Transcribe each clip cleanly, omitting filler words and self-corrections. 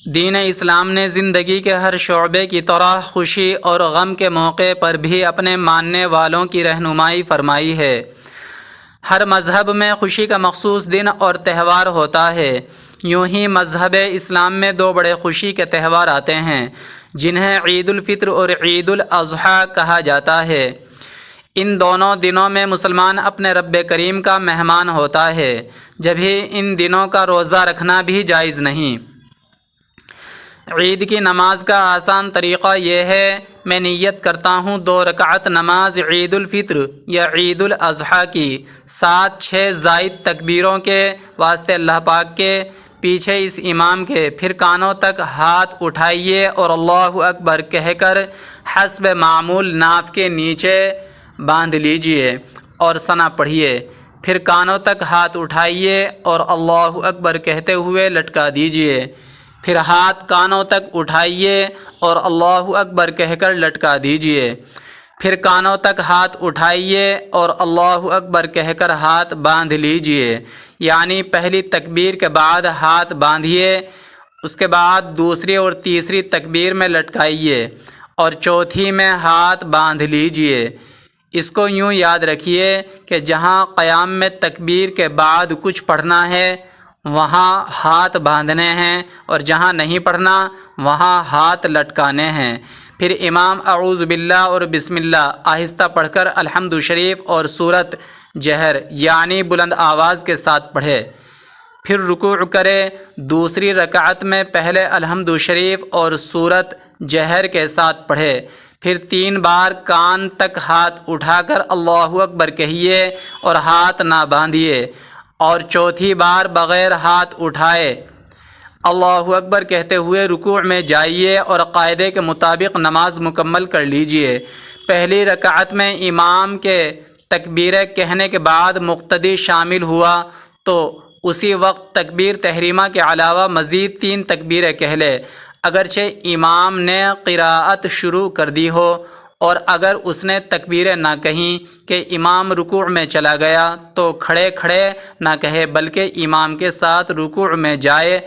دین اسلام نے زندگی کے ہر شعبے کی طرح خوشی اور غم کے موقع پر بھی اپنے ماننے والوں کی رہنمائی فرمائی ہے۔ ہر مذہب میں خوشی کا مخصوص دن اور تہوار ہوتا ہے۔ یوں ہی مذہب اسلام میں دو بڑے خوشی کے تہوار آتے ہیں جنہیں عید الفطر اور عید الاضحیٰ کہا جاتا ہے۔ ان دونوں دنوں میں مسلمان اپنے رب کریم کا مہمان ہوتا ہے، جبھی ان دنوں کا روزہ رکھنا بھی جائز نہیں۔ عید کی نماز کا آسان طریقہ یہ ہے، میں نیت کرتا ہوں 2 رکعت نماز عید الفطر یا عید الاضحیٰ کی، 7-6 زائد تکبیروں کے واسطے اللہ پاک کے، پیچھے اس امام کے، پھر کانوں تک ہاتھ اٹھائیے اور اللہ اکبر کہہ کر حسب معمول ناف کے نیچے باندھ لیجئے اور ثنا پڑھیے، پھر کانوں تک ہاتھ اٹھائیے اور اللہ اکبر کہتے ہوئے لٹکا دیجئے، پھر ہاتھ کانوں تک اٹھائیے اور اللہ اکبر کہہ کر لٹکا دیجئے، پھر کانوں تک ہاتھ اٹھائیے اور اللہ اکبر کہہ کر ہاتھ باندھ لیجئے، یعنی پہلی تکبیر کے بعد ہاتھ باندھیے، اس کے بعد دوسری اور تیسری تکبیر میں لٹکائیے اور چوتھی میں ہاتھ باندھ لیجئے۔ اس کو یوں یاد رکھیے کہ جہاں قیام میں تکبیر کے بعد کچھ پڑھنا ہے وہاں ہاتھ باندھنے ہیں، اور جہاں نہیں پڑھنا وہاں ہاتھ لٹکانے ہیں۔ پھر امام اعوذ باللہ اور بسم اللہ آہستہ پڑھ کر الحمد شریف اور سورت جہر یعنی بلند آواز کے ساتھ پڑھے، پھر رکوع کرے۔ دوسری رکعت میں پہلے الحمد شریف اور سورت جہر کے ساتھ پڑھے، پھر 3 بار کان تک ہاتھ اٹھا کر اللہ اکبر کہیے اور ہاتھ نہ باندھیے، اور چوتھی بار بغیر ہاتھ اٹھائے اللہ اکبر کہتے ہوئے رکوع میں جائیے اور قاعدے کے مطابق نماز مکمل کر لیجئے۔ پہلی رکعت میں امام کے تکبیریں کہنے کے بعد مقتدی شامل ہوا تو اسی وقت تکبیر تحریمہ کے علاوہ مزید 3 تکبیریں کہہ لے، اگرچہ امام نے قراءت شروع کر دی ہو، اور اگر اس نے تکبیریں نہ کہیں کہ امام رکوع میں چلا گیا تو کھڑے کھڑے نہ کہے بلکہ امام کے ساتھ رکوع میں جائے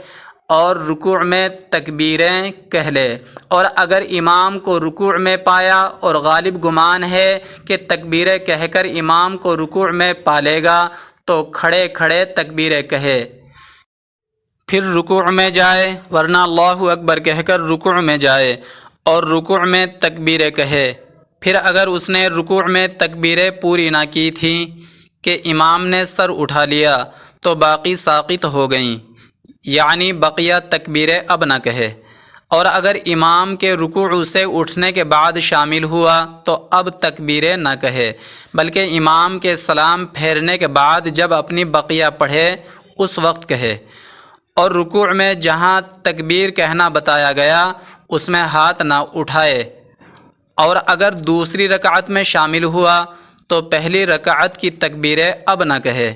اور رکوع میں تکبیریں کہہ لے، اور اگر امام کو رکوع میں پایا اور غالب گمان ہے کہ تکبیریں کہہ کر امام کو رکوع میں پا لے گا تو کھڑے کھڑے تکبیریں کہے، پھر رکوع میں جائے، ورنہ اللہ اکبر کہہ کر رکوع میں جائے اور رکوع میں تکبیریں کہے۔ پھر اگر اس نے رکوع میں تکبیریں پوری نہ کی تھیں کہ امام نے سر اٹھا لیا تو باقی ساقط ہو گئیں، یعنی بقیہ تکبیریں اب نہ کہے، اور اگر امام کے رکوع سے اٹھنے کے بعد شامل ہوا تو اب تکبیریں نہ کہے بلکہ امام کے سلام پھیرنے کے بعد جب اپنی بقیہ پڑھے اس وقت کہے، اور رکوع میں جہاں تکبیر کہنا بتایا گیا اس میں ہاتھ نہ اٹھائے، اور اگر دوسری رکعت میں شامل ہوا تو پہلی رکعت کی تکبیریں اب نہ کہے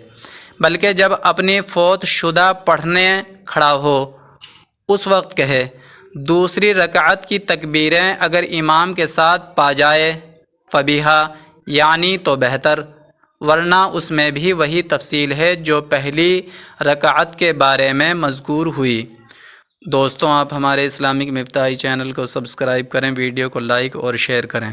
بلکہ جب اپنی فوت شدہ پڑھنے کھڑا ہو اس وقت کہے۔ دوسری رکعت کی تکبیریں اگر امام کے ساتھ پا جائے فبیہا یعنی تو بہتر، ورنہ اس میں بھی وہی تفصیل ہے جو پہلی رکعت کے بارے میں مذکور ہوئی۔ دوستوں، آپ ہمارے اسلامک مفتاحی چینل کو سبسکرائب کریں، ویڈیو کو لائک اور شیئر کریں۔